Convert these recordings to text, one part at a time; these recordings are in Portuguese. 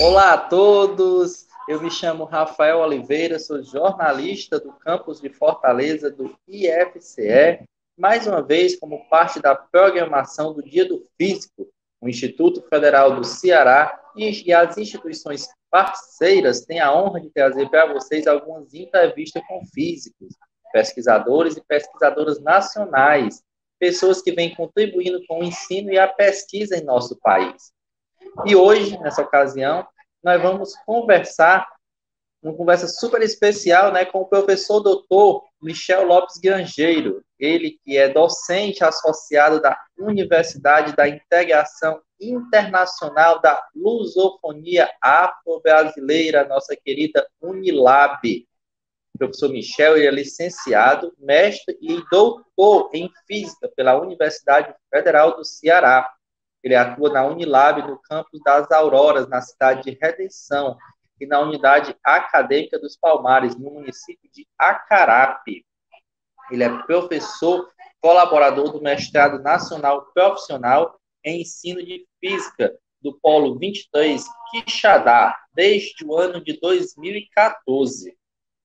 Olá a todos, eu me chamo Rafael Oliveira, sou jornalista do campus de Fortaleza do IFCE, mais uma vez como parte da programação do Dia do Físico, o Instituto Federal do Ceará e as instituições parceiras têm a honra de trazer para vocês algumas entrevistas com físicos, pesquisadores e pesquisadoras nacionais, pessoas que vêm contribuindo com o ensino e a pesquisa em nosso país. E hoje, nessa ocasião, nós vamos conversar, uma conversa super especial, né, com o professor doutor Michel Lopes Grangeiro, ele que é docente associado da Universidade da Integração Internacional da Lusofonia Afro-Brasileira, nossa querida Unilab. O professor Michel ele é licenciado, mestre e doutor em Física pela Universidade Federal do Ceará. Ele atua na Unilab, no campus das Auroras, na cidade de Redenção, e na Unidade Acadêmica dos Palmares, no município de Acarape. Ele é professor colaborador do Mestrado Nacional Profissional em Ensino de Física do Polo 23, Quixadá, desde o ano de 2014.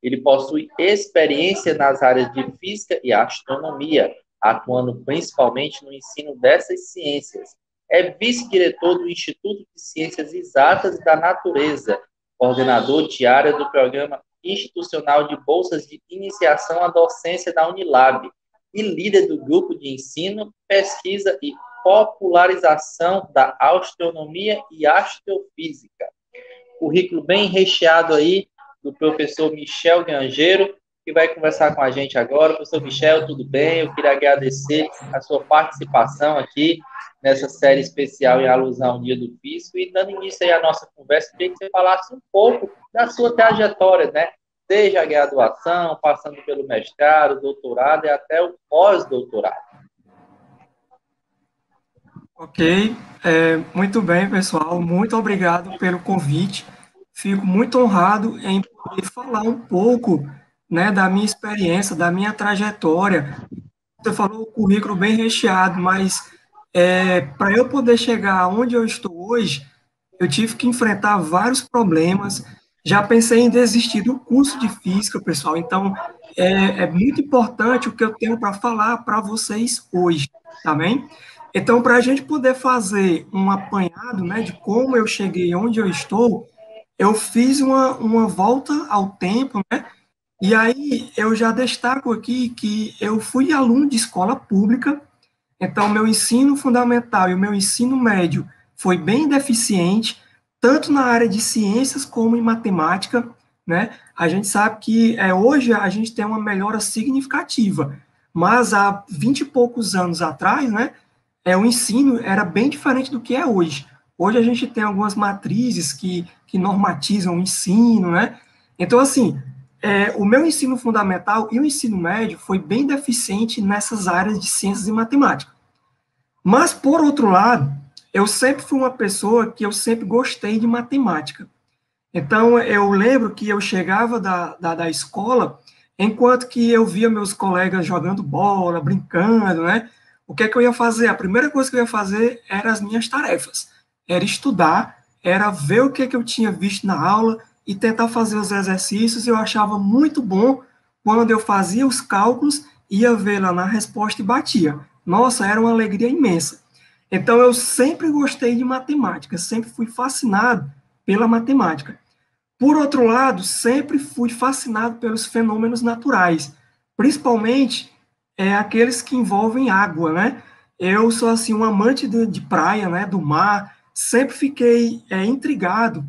Ele possui experiência nas áreas de Física e Astronomia, atuando principalmente no ensino dessas ciências. É vice-diretor do Instituto de Ciências Exatas e da Natureza, coordenador de área do Programa Institucional de Bolsas de Iniciação à Docência da Unilab e líder do Grupo de Ensino, Pesquisa e Popularização da Astronomia e Astrofísica. Currículo bem recheado aí do professor Michel Grangeiro, que vai conversar com a gente agora. Professor Michel, tudo bem? Eu queria agradecer a sua participação aqui nessa série especial em alusão ao Dia do Físico e dando início aí à nossa conversa, queria que você falasse um pouco da sua trajetória, né? Desde a graduação, passando pelo mestrado, doutorado e até o pós-doutorado. Ok, muito bem, pessoal. Muito obrigado pelo convite. Fico muito honrado em poder falar um pouco, né, da minha experiência, da minha trajetória. Você falou o currículo bem recheado, mas para eu poder chegar onde eu estou hoje, eu tive que enfrentar vários problemas. Já pensei em desistir do curso de física, pessoal. Então, é muito importante o que eu tenho para falar para vocês hoje, tá bem? Então, para a gente poder fazer um apanhado, né, de como eu cheguei onde eu estou, eu fiz uma volta ao tempo, né? E aí eu já destaco aqui que eu fui aluno de escola pública, então meu ensino fundamental e o meu ensino médio foi bem deficiente, tanto na área de ciências como em matemática, né? A gente sabe que hoje a gente tem uma melhora significativa, mas há 20 e poucos anos atrás, né, o ensino era bem diferente do que é hoje. Hoje a gente tem algumas matrizes que normatizam o ensino, né? Então, assim, o meu ensino fundamental e o ensino médio foi bem deficiente nessas áreas de ciências e matemática. Mas, por outro lado, eu sempre fui uma pessoa que eu sempre gostei de matemática. Então, eu lembro que eu chegava da escola, enquanto que eu via meus colegas jogando bola, brincando, né? O que é que eu ia fazer? A primeira coisa que eu ia fazer eram as minhas tarefas. Era estudar, era ver o que é que eu tinha visto na aula e tentar fazer os exercícios. Eu achava muito bom quando eu fazia os cálculos, ia ver lá na resposta e batia. Nossa, era uma alegria imensa. Então, eu sempre gostei de matemática, sempre fui fascinado pela matemática. Por outro lado, sempre fui fascinado pelos fenômenos naturais, principalmente aqueles que envolvem água, né? Eu sou assim um amante de praia, né? Do mar. Sempre fiquei intrigado.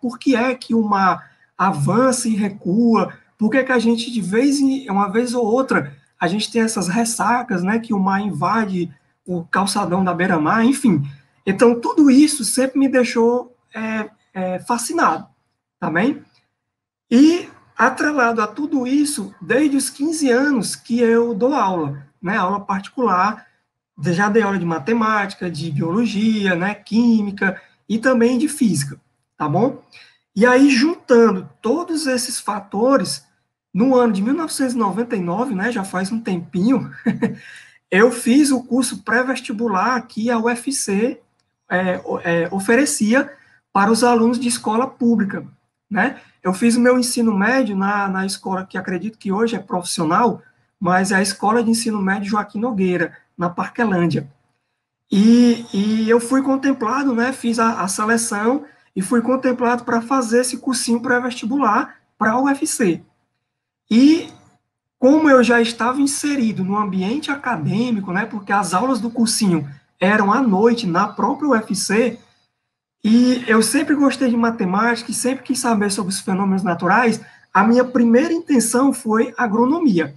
Por que é que o mar avança e recua? Por que é que a gente uma vez ou outra a gente tem essas ressacas, né? Que o mar invade o calçadão da beira-mar, enfim. Então tudo isso sempre me deixou fascinado. Tá bem? E, atrelado a tudo isso, desde os 15 anos que eu dou aula, né? Aula particular, já dei aula de matemática, de biologia, né? Química e também de física, tá bom? E aí, juntando todos esses fatores, no ano de 1999, né? Já faz um tempinho, eu fiz o curso pré-vestibular que a UFC oferecia para os alunos de escola pública, né? Eu fiz o meu ensino médio na escola que acredito que hoje é profissional, mas é a Escola de Ensino Médio Joaquim Nogueira, na Parquelândia. E eu fui contemplado, né? Fiz a seleção e fui contemplado para fazer esse cursinho pré-vestibular para a UFC. E como eu já estava inserido no ambiente acadêmico, né? Porque as aulas do cursinho eram à noite na própria UFC, e eu sempre gostei de matemática e sempre quis saber sobre os fenômenos naturais, a minha primeira intenção foi agronomia,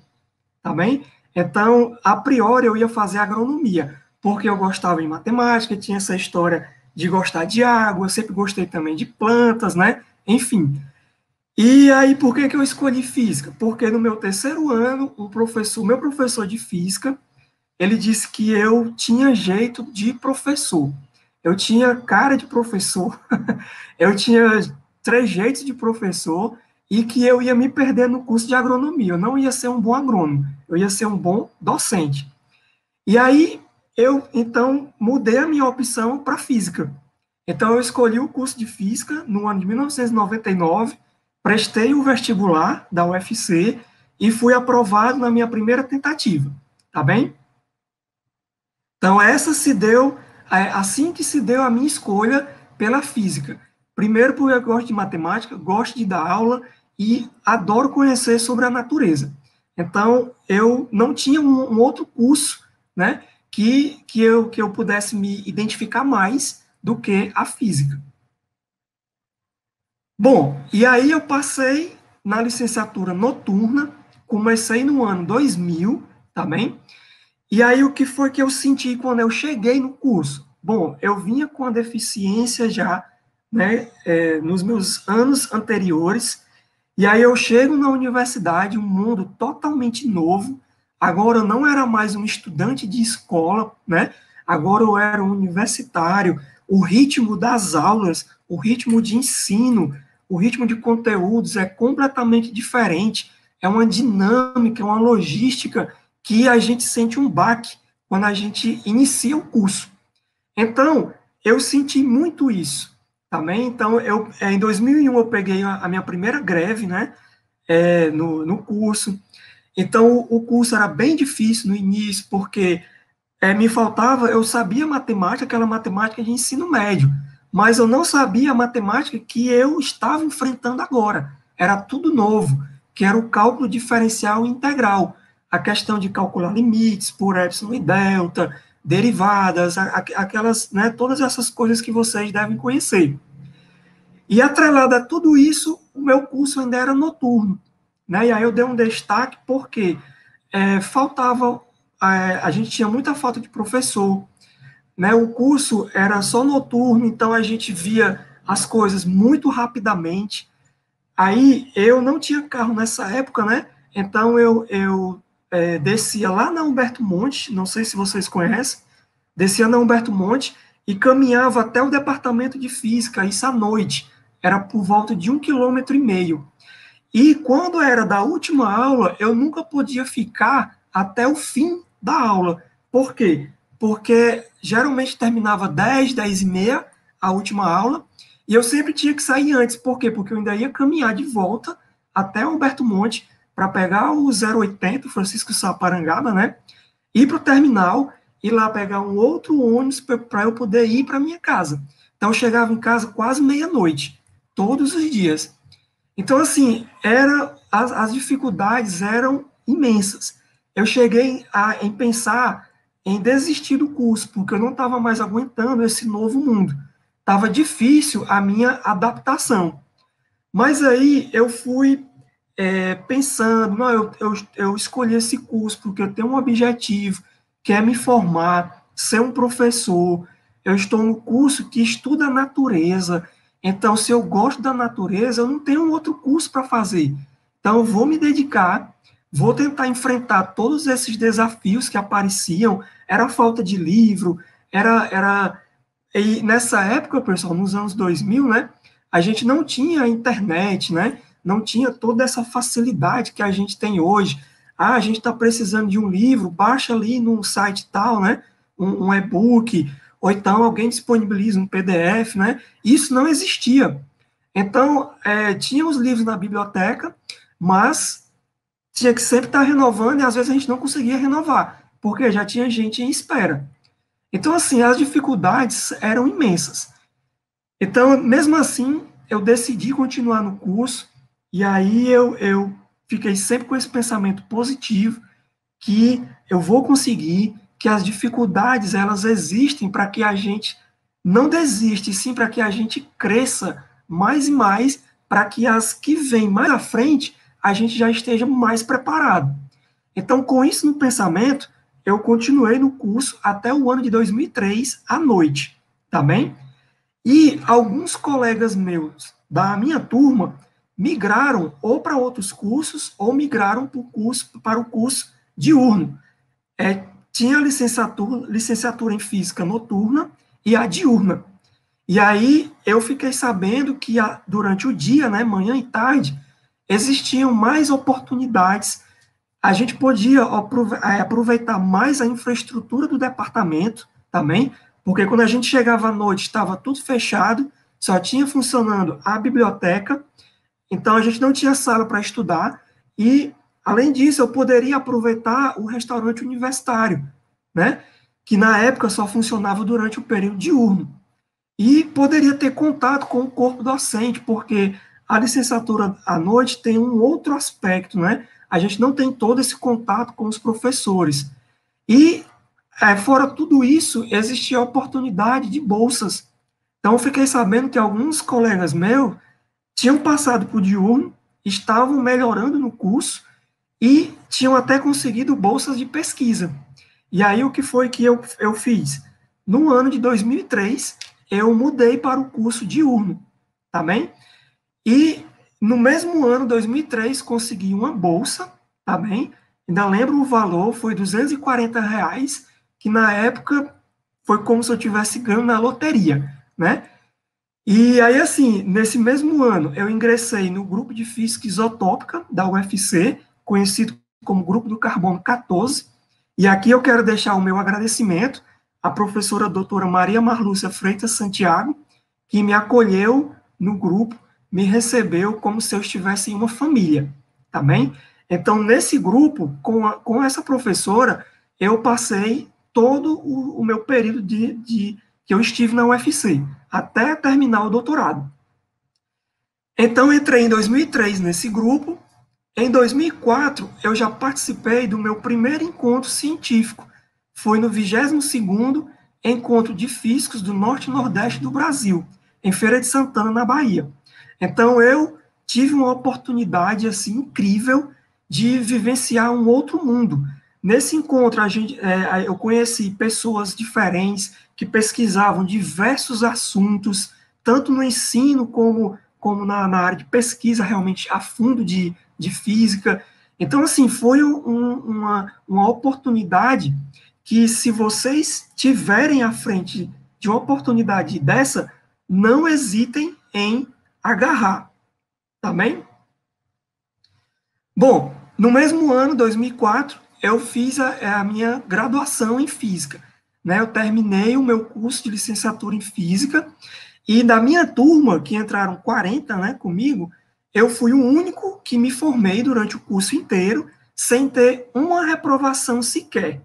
tá bem? Então, a priori, eu ia fazer agronomia, porque eu gostava de matemática, tinha essa história de gostar de água, eu sempre gostei também de plantas, né? Enfim. E aí, por que que eu escolhi física? Porque no meu terceiro ano, meu professor de física, ele disse que eu tinha jeito de professor. Eu tinha cara de professor, eu tinha trejeitos de professor e que eu ia me perder no curso de agronomia. Eu não ia ser um bom agrônomo, eu ia ser um bom docente. E aí eu então mudei a minha opção para física. Então eu escolhi o curso de física no ano de 1999, prestei o vestibular da UFC e fui aprovado na minha primeira tentativa, tá bem? Então, essa se deu, assim que se deu a minha escolha pela física. Primeiro, porque eu gosto de matemática, gosto de dar aula e adoro conhecer sobre a natureza. Então, eu não tinha um outro curso, né, que eu pudesse me identificar mais do que a física. Bom, e aí eu passei na licenciatura noturna, comecei no ano 2000, tá bem? E aí, o que foi que eu senti quando eu cheguei no curso? Bom, eu vinha com a deficiência já, né, nos meus anos anteriores, e aí eu chego na universidade, um mundo totalmente novo. Agora eu não era mais um estudante de escola, né? Agora eu era um universitário. O ritmo das aulas, o ritmo de ensino, o ritmo de conteúdos é completamente diferente. É uma dinâmica, é uma logística que a gente sente um baque quando a gente inicia o curso. Então, eu senti muito isso também. Então, em 2001 eu peguei a minha primeira greve, né, no curso. Então, o curso era bem difícil no início, porque me faltava, eu sabia matemática, aquela matemática de ensino médio, mas eu não sabia a matemática que eu estava enfrentando agora. Era tudo novo, que era o cálculo diferencial integral, a questão de calcular limites por epsilon e delta, derivadas, aquelas, né, todas essas coisas que vocês devem conhecer. E atrelado a tudo isso, o meu curso ainda era noturno, né? E aí eu dei um destaque porque faltava, a gente tinha muita falta de professor, né? O curso era só noturno, então a gente via as coisas muito rapidamente. Aí eu não tinha carro nessa época, né? Então eu descia lá na Humberto Monte, não sei se vocês conhecem, descia na Humberto Monte e caminhava até o departamento de física, isso à noite. Era por volta de 1,5 km. E quando era da última aula, eu nunca podia ficar até o fim da aula. Por quê? Porque geralmente terminava 10, 10 e meia a última aula, e eu sempre tinha que sair antes. Por quê? Porque eu ainda ia caminhar de volta até o Humberto Monte para pegar o 080, Francisco Saparangaba, né? Ir para o terminal e lá pegar um outro ônibus para eu poder ir para minha casa. Então eu chegava em casa quase meia-noite, todos os dias. Então, assim, as dificuldades eram imensas. Eu cheguei em pensar em desistir do curso, porque eu não estava mais aguentando esse novo mundo. Estava difícil a minha adaptação. Mas aí eu fui pensando, não, eu escolhi esse curso porque eu tenho um objetivo, que é me formar, ser um professor. Eu estou no curso que estuda a natureza. Então, se eu gosto da natureza, eu não tenho um outro curso para fazer. Então, eu vou me dedicar, vou tentar enfrentar todos esses desafios que apareciam. Era falta de livro, era e nessa época, pessoal, nos anos 2000, né, a gente não tinha internet, né, não tinha toda essa facilidade que a gente tem hoje. Ah, a gente está precisando de um livro, baixa ali no site tal, né, um e-book, ou então alguém disponibiliza um PDF, né? Isso não existia. Então, tinha os livros na biblioteca, mas tinha que sempre estar renovando e às vezes a gente não conseguia renovar, porque já tinha gente em espera. Então, assim, as dificuldades eram imensas. Então, mesmo assim, eu decidi continuar no curso, e aí eu fiquei sempre com esse pensamento positivo, que eu vou conseguir, que as dificuldades, elas existem para que a gente não desista, e sim para que a gente cresça mais e mais, para que as que vêm mais à frente, a gente já esteja mais preparado. Então, com isso no pensamento, eu continuei no curso até o ano de 2003, à noite, tá bem? E alguns colegas meus da minha turma migraram ou para outros cursos ou migraram para o curso diurno. Tinha licenciatura em física noturna e a diurna. E aí eu fiquei sabendo que durante o dia, né, manhã e tarde, existiam mais oportunidades. A gente podia aproveitar mais a infraestrutura do departamento também, porque quando a gente chegava à noite estava tudo fechado, só tinha funcionando a biblioteca, então a gente não tinha sala para estudar, e além disso eu poderia aproveitar o restaurante universitário, né, que na época só funcionava durante o período diurno, e poderia ter contato com o corpo docente, porque a licenciatura à noite tem um outro aspecto, né? A gente não tem todo esse contato com os professores. E, fora tudo isso, existia a oportunidade de bolsas. Então, eu fiquei sabendo que alguns colegas meus tinham passado por diurno, estavam melhorando no curso e tinham até conseguido bolsas de pesquisa. E aí, o que foi que eu fiz? No ano de 2003, eu mudei para o curso diurno, tá bem? E no mesmo ano, 2003, consegui uma bolsa, tá bem? Ainda lembro o valor, foi R$ 240, que na época foi como se eu tivesse ganho na loteria, né? E aí, assim, nesse mesmo ano, eu ingressei no grupo de física isotópica da UFC, conhecido como Grupo do Carbono 14, e aqui eu quero deixar o meu agradecimento à professora doutora Maria Marlúcia Freitas Santiago, que me acolheu no grupo, me recebeu como se eu estivesse em uma família, tá bem? Então, nesse grupo, com essa professora, eu passei todo o meu período que eu estive na UFC, até terminar o doutorado. Então, entrei em 2003 nesse grupo. Em 2004, eu já participei do meu primeiro encontro científico. Foi no 22º Encontro de Físicos do Norte e Nordeste do Brasil, em Feira de Santana, na Bahia. Então, eu tive uma oportunidade assim incrível de vivenciar um outro mundo. Nesse encontro, eu conheci pessoas diferentes que pesquisavam diversos assuntos, tanto no ensino como na área de pesquisa, realmente a fundo de física. Então, assim, foi uma oportunidade que, se vocês tiverem à frente de uma oportunidade dessa, não hesitem em agarrar, tá bem? Bom, no mesmo ano, 2004, eu fiz a minha graduação em física, né? Eu terminei o meu curso de licenciatura em física e da minha turma, que entraram 40, né, comigo, eu fui o único que me formei durante o curso inteiro sem ter uma reprovação sequer,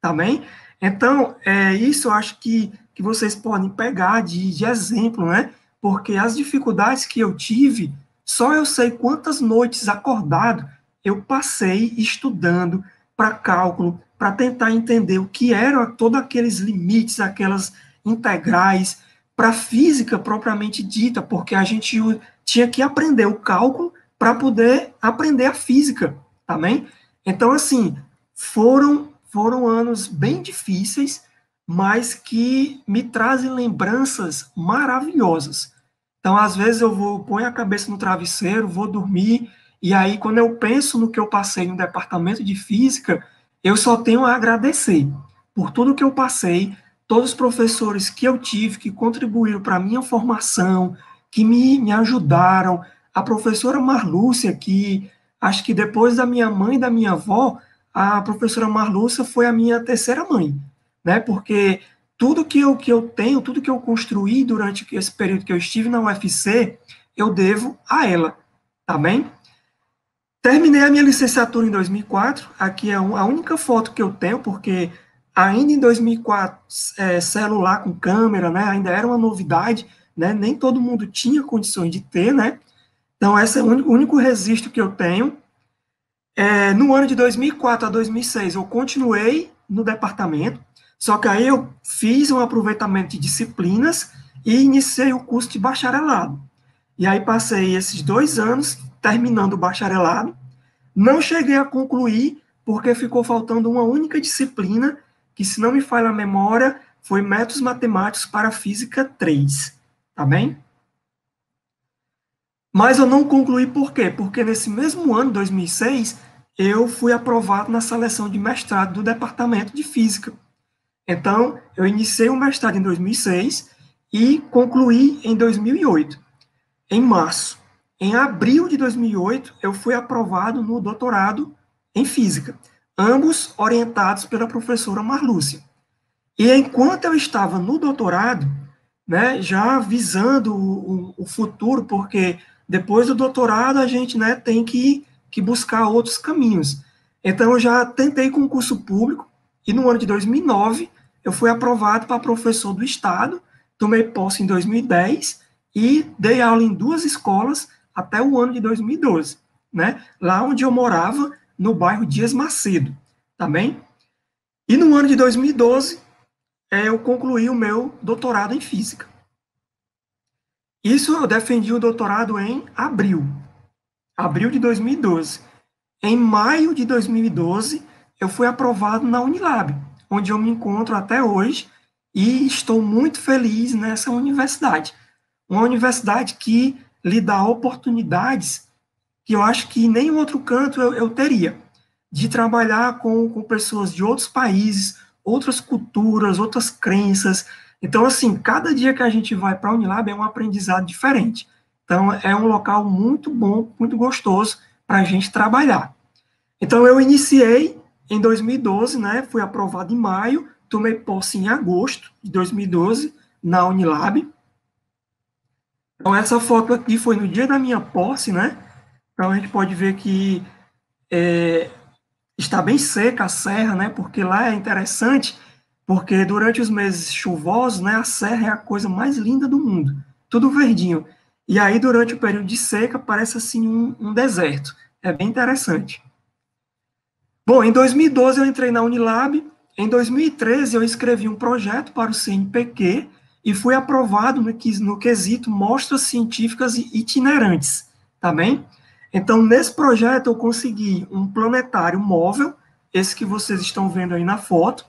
tá bem? Então, isso eu acho que vocês podem pegar de exemplo, né? Porque as dificuldades que eu tive, só eu sei quantas noites acordado eu passei estudando para cálculo, para tentar entender o que eram todos aqueles limites, aquelas integrais, para física propriamente dita, porque a gente tinha que aprender o cálculo para poder aprender a física, tá bem? Então, assim, foram anos bem difíceis, mas que me trazem lembranças maravilhosas. Então, às vezes eu ponho a cabeça no travesseiro, vou dormir, e aí quando eu penso no que eu passei no departamento de física, eu só tenho a agradecer por tudo que eu passei, todos os professores que eu tive, que contribuíram para a minha formação, que me ajudaram, a professora Marlúcia, que acho que depois da minha mãe e da minha avó, a professora Marlúcia foi a minha terceira mãe, né? Porque tudo que eu tenho, tudo que eu construí durante esse período que eu estive na UFC, eu devo a ela, tá bem? Terminei a minha licenciatura em 2004, aqui é a única foto que eu tenho, porque ainda em 2004, celular com câmera, né, ainda era uma novidade, né, nem todo mundo tinha condições de ter, né, então esse é o único registro que eu tenho. No ano de 2004 a 2006, eu continuei no departamento, só que aí eu fiz um aproveitamento de disciplinas e iniciei o curso de bacharelado. E aí passei esses 2 anos terminando o bacharelado, não cheguei a concluir, porque ficou faltando uma única disciplina, que, se não me falha a memória, foi Métodos Matemáticos para Física 3. Tá bem? Mas eu não concluí por quê? Porque nesse mesmo ano, 2006, eu fui aprovado na seleção de mestrado do Departamento de Física. Então, eu iniciei o mestrado em 2006 e concluí em 2008, em março. Em abril de 2008, eu fui aprovado no doutorado em física, ambos orientados pela professora Marlúcia. E enquanto eu estava no doutorado, né, já visando o futuro, porque depois do doutorado a gente, né, tem que buscar outros caminhos. Então eu já tentei concurso público e no ano de 2009 eu fui aprovado para professor do estado, tomei posse em 2010 e dei aula em 2 escolas até o ano de 2012, né, lá onde eu morava, no bairro Dias Macedo, tá bem? E no ano de 2012 eu concluí o meu doutorado em física. Isso eu defendi o doutorado em abril de 2012. Em maio de 2012, eu fui aprovado na Unilab, onde eu me encontro até hoje e estou muito feliz nessa universidade. Uma universidade que lhe dá oportunidades que eu acho que em nenhum outro canto eu teria, de trabalhar com pessoas de outros países, outras culturas, outras crenças. Então, assim, cada dia que a gente vai para a Unilab é um aprendizado diferente. Então, é um local muito bom, muito gostoso para a gente trabalhar. Então, eu iniciei em 2012, né? Fui aprovado em maio, tomei posse em agosto de 2012 na Unilab. Então, essa foto aqui foi no dia da minha posse, né? Então, a gente pode ver que está bem seca a serra, né? Porque lá é interessante, porque durante os meses chuvosos, né, a serra é a coisa mais linda do mundo, tudo verdinho. E aí, durante o período de seca, parece assim um deserto. É bem interessante. Bom, em 2012 eu entrei na Unilab, em 2013 eu escrevi um projeto para o CNPq e fui aprovado no quesito mostras científicas itinerantes, tá bem? Então, nesse projeto eu consegui um planetário móvel, esse que vocês estão vendo aí na foto,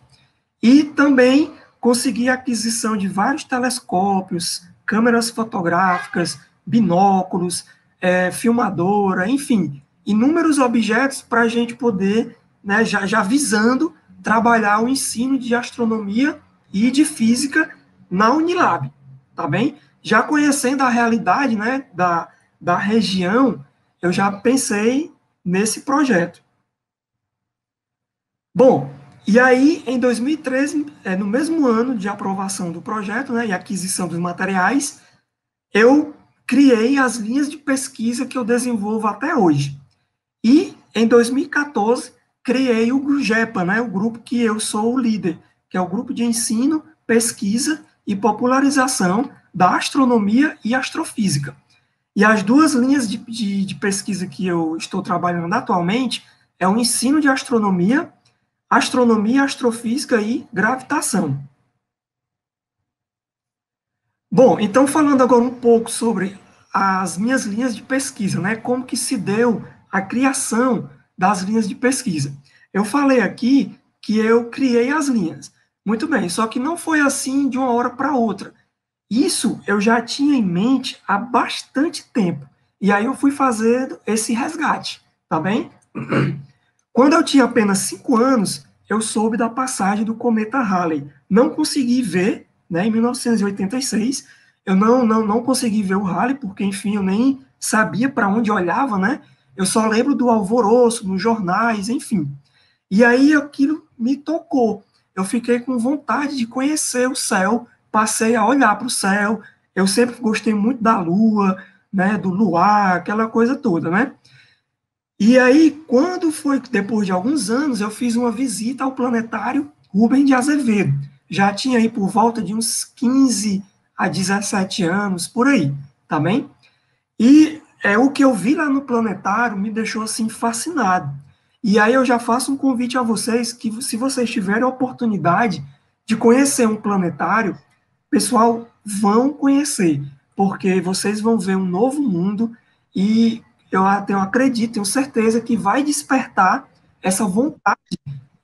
e também consegui a aquisição de vários telescópios, câmeras fotográficas, binóculos, filmadora, enfim, inúmeros objetos para a gente poder, né, já visando trabalhar o ensino de astronomia e de física na Unilab, tá bem? Já conhecendo a realidade, né, da região, eu já pensei nesse projeto. Bom, e aí, em 2013, no mesmo ano de aprovação do projeto, né, e aquisição dos materiais, eu criei as linhas de pesquisa que eu desenvolvo até hoje. E, em 2014, criei o GRUJEPA, né, o grupo que eu sou o líder, que é o Grupo de Ensino, Pesquisa e Popularização da Astronomia e Astrofísica. E as 2 linhas de pesquisa que eu estou trabalhando atualmente é o ensino de astronomia, astrofísica e gravitação. Bom, então falando agora um pouco sobre as minhas linhas de pesquisa, né? Como que se deu a criação das linhas de pesquisa. Eu falei aqui que eu criei as linhas. Muito bem, só que não foi assim de uma hora para outra. Isso eu já tinha em mente há bastante tempo. E aí eu fui fazer esse resgate, tá bem? Quando eu tinha apenas 5 anos, eu soube da passagem do cometa Halley. Não consegui ver, né, em 1986, eu não consegui ver o Halley, porque, enfim, eu nem sabia para onde olhava, né? Eu só lembro do alvoroço, nos jornais, enfim. E aí aquilo me tocou. eu fiquei com vontade de conhecer o céu, passei a olhar para o céu. Eu sempre gostei muito da lua, né, do luar, aquela coisa toda, né? E aí, quando foi, depois de alguns anos, eu fiz uma visita ao planetário Rubem de Azevedo. Já tinha aí por volta de uns 15 a 17 anos, por aí, tá bem? E o que eu vi lá no planetário me deixou assim fascinado. E aí eu já faço um convite a vocês que, se vocês tiverem a oportunidade de conhecer um planetário, pessoal, vão conhecer, porque vocês vão ver um novo mundo e eu acredito, tenho certeza que vai despertar essa vontade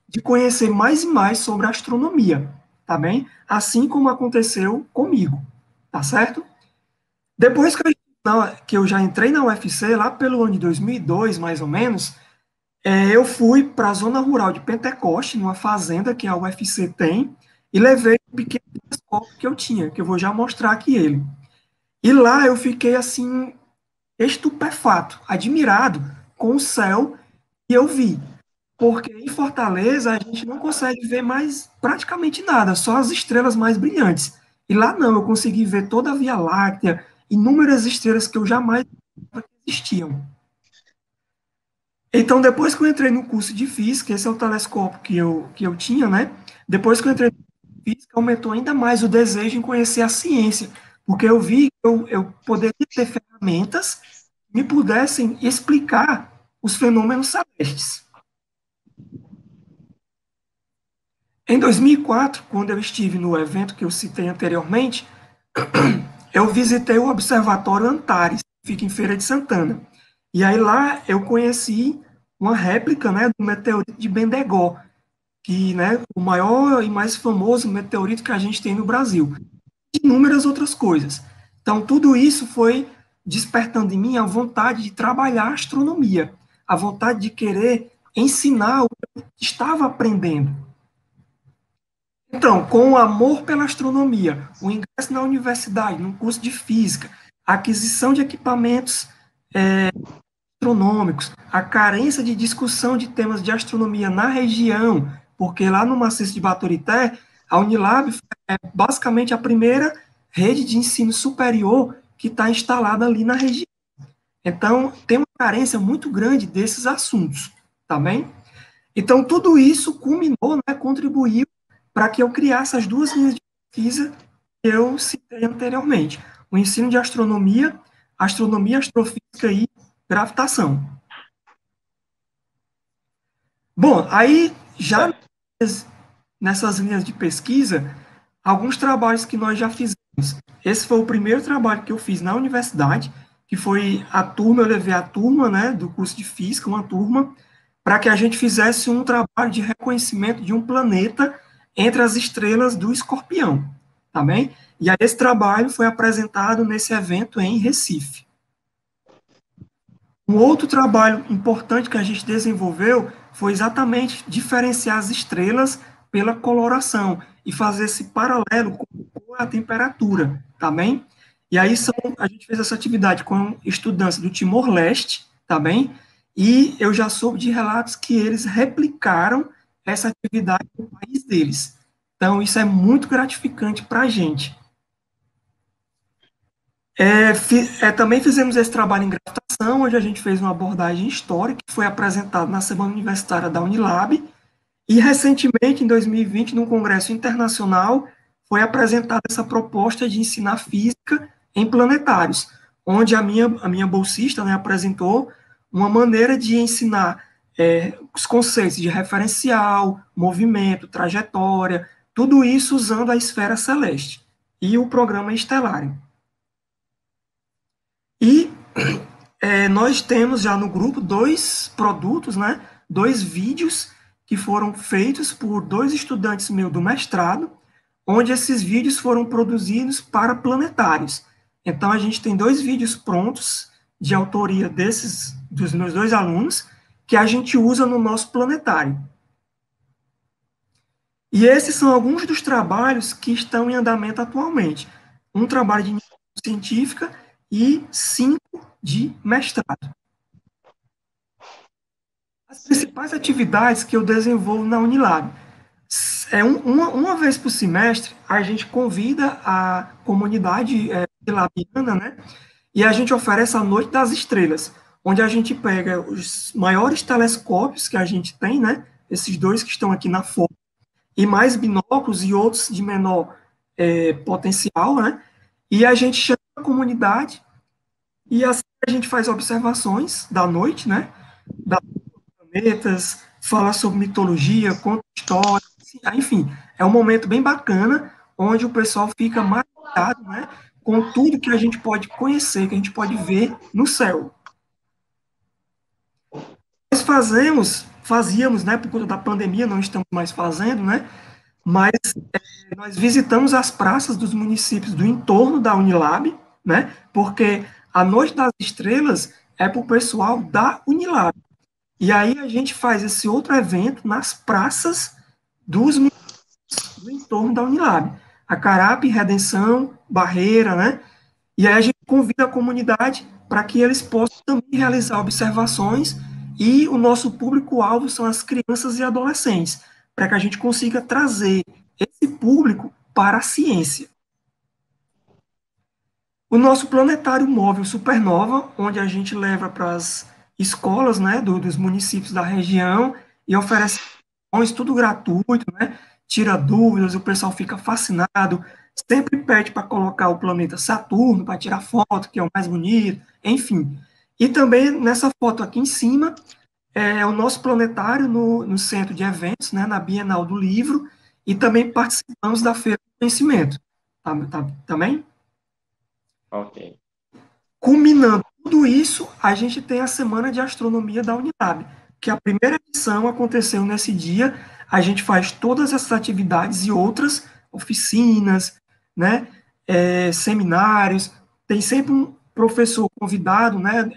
de conhecer mais e mais sobre a astronomia, tá bem? Assim como aconteceu comigo, tá certo? Depois que eu já entrei na UFC, lá pelo ano de 2002, mais ou menos, eu fui para a zona rural de Pentecoste, numa fazenda que a UFC tem, e levei um pequeno telescópio que eu tinha, que eu vou já mostrar aqui ele. E lá eu fiquei assim, estupefato, admirado com o céu que eu vi. Porque em Fortaleza a gente não consegue ver mais praticamente nada, só as estrelas mais brilhantes. E lá não, eu consegui ver toda a Via Láctea, inúmeras estrelas que eu jamais pensava que existiam. Então, depois que eu entrei no curso de física, esse é o telescópio que eu tinha, né? Depois que eu entrei no curso de física, aumentou ainda mais o desejo em conhecer a ciência, porque eu vi que eu poderia ter ferramentas que me pudessem explicar os fenômenos celestes. Em 2004, quando eu estive no evento que eu citei anteriormente, eu visitei o Observatório Antares, que fica em Feira de Santana. E aí lá eu conheci uma réplica, né, do meteorito de Bendegó, que, né, o maior e mais famoso meteorito que a gente tem no Brasil, e inúmeras outras coisas. Então, tudo isso foi despertando em mim a vontade de trabalhar a astronomia, a vontade de querer ensinar o que eu estava aprendendo. Então, com o amor pela astronomia, o ingresso na universidade, no curso de física, a aquisição de equipamentos astronômicos, a carência de discussão de temas de astronomia na região, porque lá no maciço de Baturité, a Unilab é basicamente a primeira rede de ensino superior que está instalada ali na região. Então, tem uma carência muito grande desses assuntos, tá bem? Então, tudo isso culminou, né, contribuiu para que eu criasse as duas linhas de pesquisa que eu citei anteriormente: o ensino de astronomia, astrofísica e gravitação. Bom, aí já Certo. nessas linhas de pesquisa, alguns trabalhos que nós já fizemos. Esse foi o primeiro trabalho que eu fiz na universidade, que foi a turma, eu levei a turma, né, do curso de física, uma turma, para que a gente fizesse um trabalho de reconhecimento de um planeta entre as estrelas do Escorpião, tá bem? E aí esse trabalho foi apresentado nesse evento em Recife. Um outro trabalho importante que a gente desenvolveu foi exatamente diferenciar as estrelas pela coloração e fazer esse paralelo com a temperatura, tá bem? E aí a gente fez essa atividade com estudantes do Timor-Leste, tá bem? E eu já soube de relatos que eles replicaram essa atividade no país deles. Então, isso é muito gratificante para a gente. Também fizemos esse trabalho em gravitação, onde a gente fez uma abordagem histórica, que foi apresentado na Semana Universitária da Unilab, e recentemente, em 2020, num congresso internacional, foi apresentada essa proposta de ensinar física em planetários, onde a minha bolsista, né, apresentou uma maneira de ensinar os conceitos de referencial, movimento, trajetória, tudo isso usando a esfera celeste e o programa Estelário. E nós temos já no grupo dois produtos, né, dois vídeos que foram feitos por dois estudantes meus do mestrado, onde esses vídeos foram produzidos para planetários. Então a gente tem dois vídeos prontos de autoria dos meus dois alunos que a gente usa no nosso planetário. E esses são alguns dos trabalhos que estão em andamento atualmente. Um trabalho de iniciação científica e 5 de mestrado. As principais atividades que eu desenvolvo na Unilab uma vez por semestre, a gente convida a comunidade labiana, né? E a gente oferece a Noite das Estrelas, onde a gente pega os maiores telescópios que a gente tem, né? Esses dois que estão aqui na foto, e mais binóculos e outros de menor potencial, né? E a gente chama a comunidade e assim a gente faz observações da noite, né? Da planetas, fala sobre mitologia, conta história, enfim, é um momento bem bacana onde o pessoal fica maravilhado, né? Com tudo que a gente pode conhecer, que a gente pode ver no céu. Nós fazíamos, né? Por conta da pandemia, não estamos mais fazendo, né? Mas nós visitamos as praças dos municípios do entorno da Unilab, né? Porque a Noite das Estrelas é para o pessoal da Unilab. E aí a gente faz esse outro evento nas praças dos municípios do entorno da Unilab. Acarape, Redenção, Barreira, né? E aí a gente convida a comunidade para que eles possam também realizar observações e o nosso público-alvo são as crianças e adolescentes, para que a gente consiga trazer esse público para a ciência. O nosso planetário móvel Supernova, onde a gente leva para as escolas, né, dos municípios da região e oferece tudo gratuito, né, tira dúvidas, o pessoal fica fascinado, sempre pede para colocar o planeta Saturno, para tirar foto, que é o mais bonito, enfim. E também nessa foto aqui em cima, é o nosso planetário no centro de eventos, né, na Bienal do Livro, e também participamos da Feira do Conhecimento. Também? Ok. Culminando tudo isso, a gente tem a Semana de Astronomia da Unilab, que a primeira edição aconteceu nesse dia. A gente faz todas essas atividades e outras, oficinas, né, seminários. Tem sempre um professor convidado, né?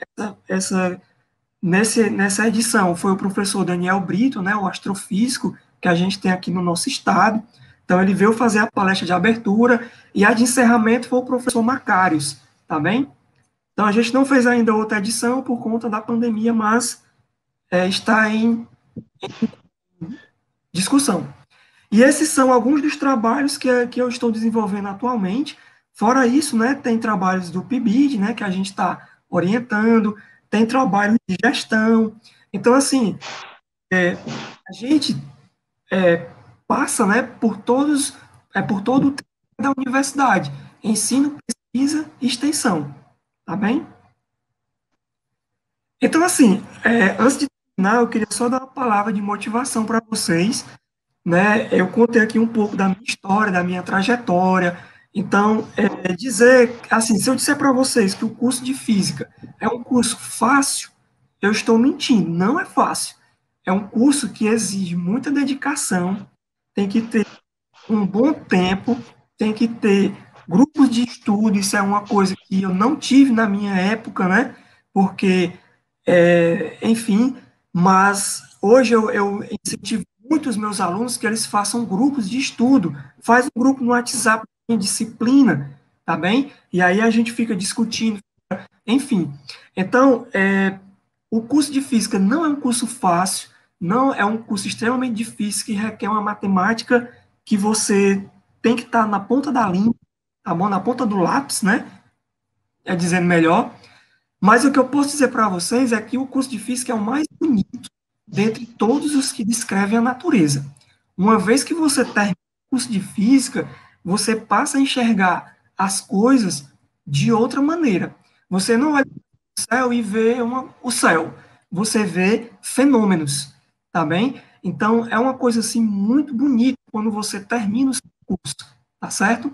Nessa edição foi o professor Daniel Brito, né, o astrofísico que a gente tem aqui no nosso estado. Então ele veio fazer a palestra de abertura e a de encerramento foi o professor Macários, tá bem? Então, a gente não fez ainda outra edição por conta da pandemia, mas está em discussão. E esses são alguns dos trabalhos que eu estou desenvolvendo atualmente. Fora isso, né, tem trabalhos do PIBID, né, que a gente está orientando, tem trabalho de gestão. Então, assim, a gente passa, né, por todo o tempo da universidade, ensino, pesquisa e extensão, tá bem? Então, assim, antes de terminar, eu queria só dar uma palavra de motivação para vocês, né? Eu contei aqui um pouco da minha história, da minha trajetória. Então, dizer, assim, se eu disser para vocês que o curso de física é um curso fácil, eu estou mentindo, não é fácil. É um curso que exige muita dedicação, tem que ter um bom tempo, tem que ter grupos de estudo, isso é uma coisa que eu não tive na minha época, né? Porque enfim, mas hoje eu incentivo muito os meus alunos que eles façam grupos de estudo, faz um grupo no WhatsApp em disciplina, tá bem? E aí a gente fica discutindo, enfim. Então, o curso de física não é um curso fácil, não é um curso extremamente difícil que requer uma matemática que você tem que estar na ponta da língua, tá bom? Na ponta do lápis, né? Dizendo melhor. Mas o que eu posso dizer para vocês é que o curso de física é o mais bonito dentre todos os que descrevem a natureza. Uma vez que você termina o curso de física, você passa a enxergar as coisas de outra maneira. Você não olha para o céu e vê o céu. Você vê fenômenos, tá bem? Então, é uma coisa assim muito bonita quando você termina o seu curso, tá certo?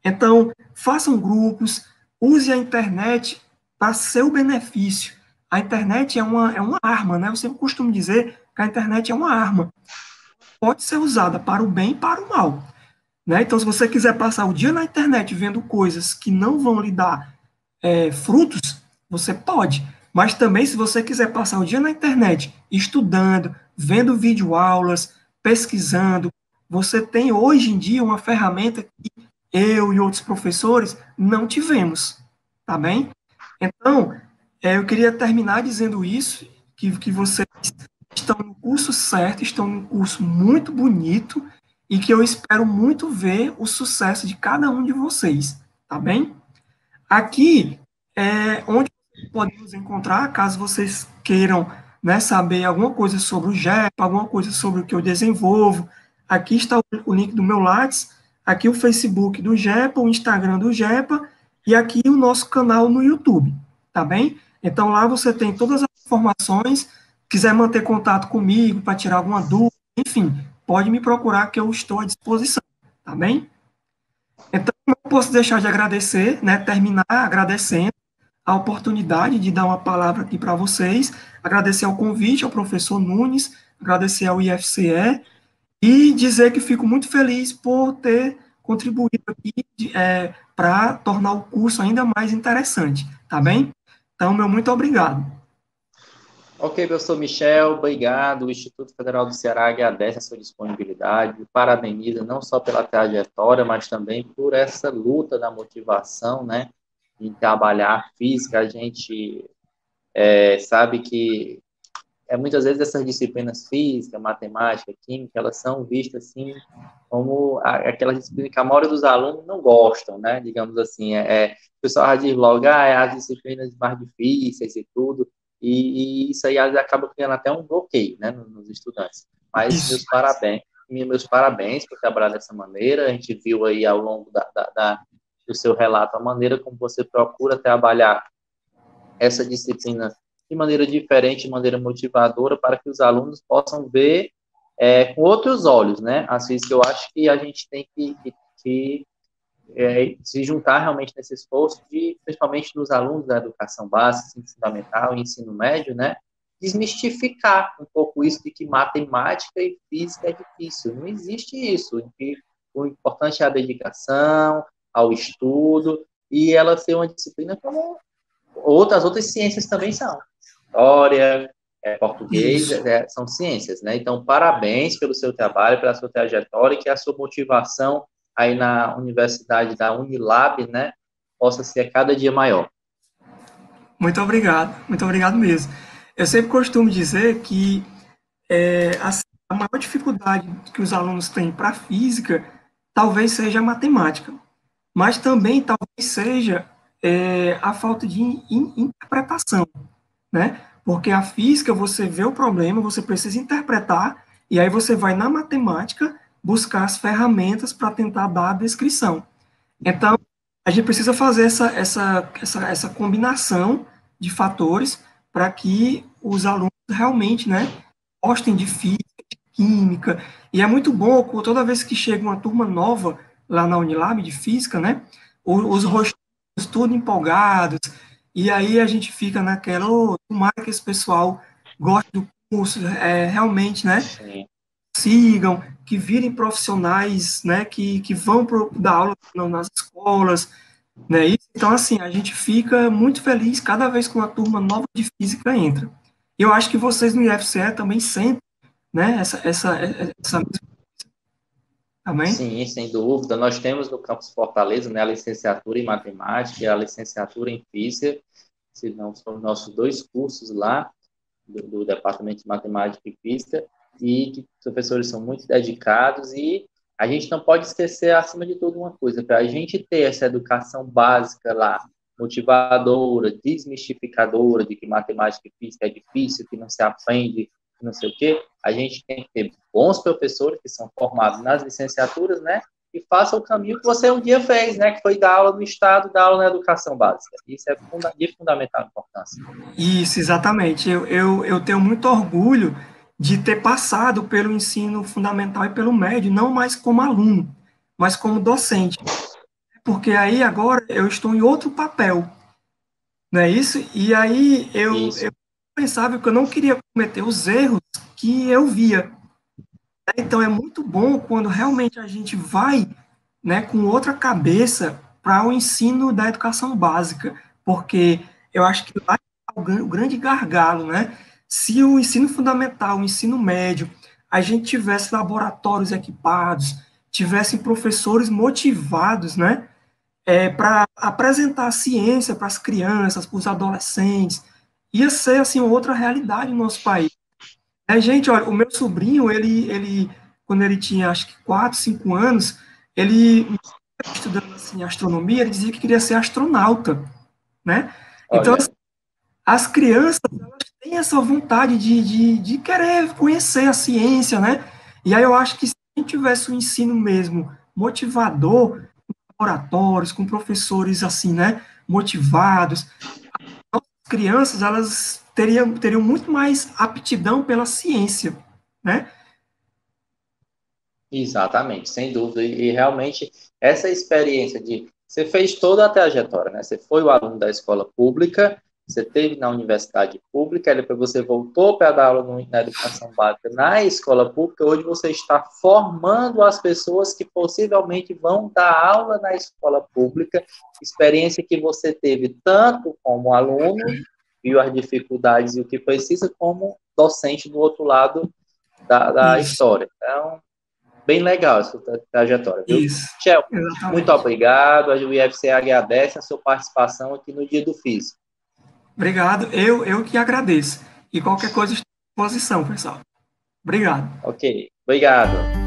Então, façam grupos, use a internet para seu benefício. A internet é uma arma, né? Eu sempre costumo dizer que a internet é uma arma. Pode ser usada para o bem e para o mal. Né? Então, se você quiser passar o dia na internet vendo coisas que não vão lhe dar frutos, você pode. Mas também, se você quiser passar o dia na internet estudando, vendo videoaulas, pesquisando, você tem hoje em dia uma ferramenta que eu e outros professores não tivemos. Tá bem? Então, eu queria terminar dizendo isso, que vocês estão no curso certo, estão num curso muito bonito, e que eu espero muito ver o sucesso de cada um de vocês, tá bem? Aqui é onde podemos encontrar, caso vocês queiram, né, saber alguma coisa sobre o GEPA, alguma coisa sobre o que eu desenvolvo. Aqui está o link do meu Lattes, aqui o Facebook do GEPA, o Instagram do GEPA e aqui o nosso canal no YouTube, tá bem? Então lá você tem todas as informações, quiser manter contato comigo para tirar alguma dúvida, enfim, pode me procurar que eu estou à disposição, tá bem? Então, não posso deixar de agradecer, né, terminar agradecendo a oportunidade de dar uma palavra aqui para vocês, agradecer ao convite ao professor Nunes, agradecer ao IFCE e dizer que fico muito feliz por ter contribuído aqui para tornar o curso ainda mais interessante, tá bem? Então, meu muito obrigado. Ok, professor Michel, obrigado. O Instituto Federal do Ceará agradece a sua disponibilidade, parabeniza não só pela trajetória, mas também por essa luta da motivação, né, em trabalhar física. A gente sabe que muitas vezes essas disciplinas física, matemática, química, elas são vistas assim como aquelas disciplinas que a maioria dos alunos não gostam, né? Digamos assim, o pessoal diz logo, as disciplinas mais difíceis e tudo, e isso aí acaba criando até um bloqueio, né, nos estudantes. Mas Isso. meus parabéns por trabalhar dessa maneira. A gente viu aí ao longo do seu relato a maneira como você procura trabalhar essa disciplina de maneira diferente, de maneira motivadora, para que os alunos possam ver com outros olhos, né? Assim, eu acho que a gente tem que se juntar realmente nesse esforço, principalmente dos alunos da educação básica, ensino fundamental e ensino médio, né? Desmistificar um pouco isso de que matemática e física é difícil. Não existe isso. O importante é a dedicação, ao estudo, e ela ser uma disciplina como outras ciências também são. História, português, são ciências, né? Então, parabéns pelo seu trabalho, pela sua trajetória, e que a sua motivação aí na Universidade da Unilab, né, possa ser cada dia maior. Muito obrigado mesmo. Eu sempre costumo dizer que a maior dificuldade que os alunos têm para a física talvez seja a matemática, mas também talvez seja a falta de interpretação, né? Porque a física, você vê o problema, você precisa interpretar, e aí você vai na matemática buscar as ferramentas para tentar dar a descrição. Então, a gente precisa fazer essa combinação de fatores para que os alunos realmente, né, gostem de física, de química. E é muito bom, toda vez que chega uma turma nova lá na Unilab de física, né, os rostos tudo empolgados, e aí a gente fica naquela, tomara que esse pessoal goste do curso, realmente, né, Sim. sigam, que virem profissionais, né, que vão dar aula nas escolas, né, então, assim, a gente fica muito feliz cada vez que uma turma nova de física entra. E eu acho que vocês no IFCE também sentem, né, essa também. Sim, sem dúvida. Nós temos no campus Fortaleza, né, a licenciatura em matemática e a licenciatura em física, se não são os nossos dois cursos lá do Departamento de Matemática e Física, e que os professores são muito dedicados, e a gente não pode esquecer, acima de tudo, uma coisa: para a gente ter essa educação básica lá, motivadora, desmistificadora, de que matemática e física é difícil, que não se aprende, que não sei o quê, a gente tem que ter bons professores que são formados nas licenciaturas, né, e façam o caminho que você um dia fez, né, que foi dar aula no Estado, dar aula na educação básica. Isso é de fundamental importância. Isso, exatamente. Eu tenho muito orgulho de ter passado pelo ensino fundamental e pelo médio, não mais como aluno, mas como docente. Porque aí agora eu estou em outro papel, não é isso? E aí Isso. eu pensava que eu não queria cometer os erros que eu via. Então é muito bom quando realmente a gente vai, né, com outra cabeça para o ensino da educação básica, porque eu acho que lá está o grande gargalo, né? Se o ensino fundamental, o ensino médio, a gente tivesse laboratórios equipados, tivessem professores motivados, né, para apresentar a ciência para as crianças, para os adolescentes, ia ser assim outra realidade no nosso país. Gente, olha, o meu sobrinho, ele quando ele tinha, acho que 4, 5 anos, ele, estudando assim, astronomia, ele dizia que queria ser astronauta, né? Então, Olha, as crianças, elas têm essa vontade de querer conhecer a ciência, né? E aí eu acho que se a gente tivesse um ensino mesmo motivador, com laboratórios, com professores assim, né, motivados, as crianças, elas teriam muito mais aptidão pela ciência, né? exatamente, sem dúvida. E realmente essa experiência de você fez toda a trajetória, né? Você foi o aluno da escola pública, você teve na universidade pública, depois você voltou para dar aula na educação básica na escola pública. Hoje você está formando as pessoas que possivelmente vão dar aula na escola pública. Experiência que você teve tanto como aluno, viu as dificuldades e o que precisa, como docente do outro lado da Isso, história. Então, bem legal essa trajetória, viu? isso, Tchel, muito exatamente. obrigado. A UFC agradece a sua participação aqui no Dia do Físico. Obrigado, eu que agradeço. E qualquer coisa, estou à disposição, pessoal. Obrigado. Ok, obrigado.